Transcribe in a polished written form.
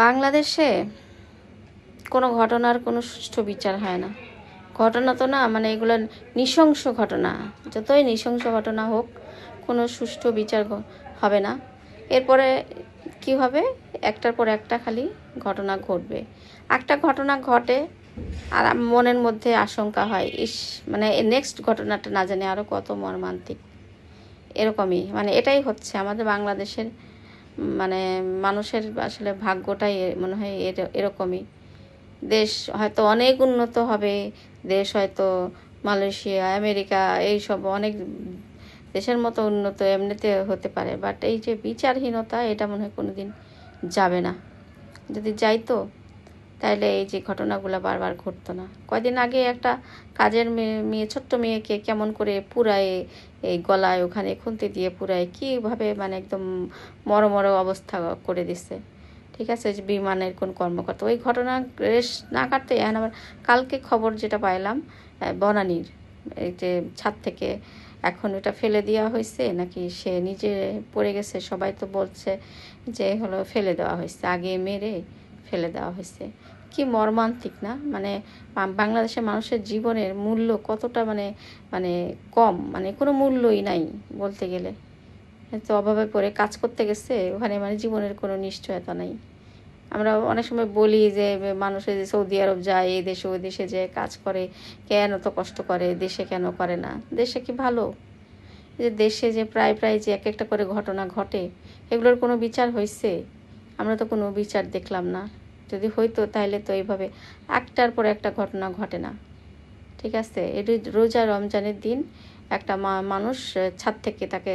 বাংলাদেশে কোনো ঘটনার কোনো সুষ্ঠু বিচার হয় না। ঘটনা তো না, মানে এগুলো নৃশংস ঘটনা। যতই নৃশংস ঘটনা হোক, কোনো সুষ্ঠু বিচার হবে না। এরপরে কি হবে, একটার পর একটা খালি ঘটনা ঘটবে। একটা ঘটনা ঘটে আর মনের মধ্যে আশঙ্কা হয়, ইস, মানে নেক্সট ঘটনাটা না জানি আরও কত মর্মান্তিক। এরকমই, মানে এটাই হচ্ছে আমাদের বাংলাদেশের মানে মানুষের আসলে ভাগ্যটাই মনে হয় এরকমই। দেশ হয়তো অনেক উন্নত হবে, দেশ হয়তো মালয়েশিয়া, আমেরিকা এইসব অনেক দেশের মতো উন্নত এমনিতে হতে পারে, বাট এই যে বিচারহীনতা, এটা মনে হয় কোনো দিন যাবে না। যদি যাইতো তাইলে এই যে ঘটনাগুলো বারবার ঘটতো না। কয়দিন আগে একটা কাজের মেয়ে ছোট্ট মেয়েকে কেমন করে পুরায়, এই গলায় ওখানে খুন্তি দিয়ে পুরায় কীভাবে, মানে একদম মরমর অবস্থা করে দিচ্ছে। ঠিক আছে, যে বিমানের কোন কর্মকর্তা ওই ঘটনা রেশ না কাটতে, এখন আবার কালকে খবর যেটা পাইলাম, বনানীর এই যে ছাদ থেকে এখন ওটা ফেলে দেওয়া হয়েছে নাকি সে নিজে পড়ে গেছে, সবাই তো বলছে যে হলো ফেলে দেওয়া হয়েছে, আগে মেরে ফেলে দেওয়া হয়েছে। কি মর্মান্তিক না, মানে বাংলাদেশের মানুষের জীবনের মূল্য কতটা মানে মানে কম, মানে কোনো মূল্যই নাই বলতে গেলে। তো অভাবে পড়ে কাজ করতে গেছে ওখানে, মানে জীবনের কোনো নিশ্চয়তা নাই। আমরা অনেক সময় বলি যে মানুষে যে সৌদি আরব যায়, এই দেশে ওই দেশে যে কাজ করে, কেন তো কষ্ট করে, দেশে কেন করে না? দেশে কি ভালো? যে দেশে যে প্রায় প্রায় যে এক একটা করে ঘটনা ঘটে, এগুলোর কোনো বিচার হয়েছে? আমরা তো কোনো বিচার দেখলাম না। যদি হইতো তাহলে তো এইভাবে একটার পর একটা ঘটনা ঘটে না। ঠিক আছে, রোজা রমজানের দিন একটা মানুষ ছাদ থেকে তাকে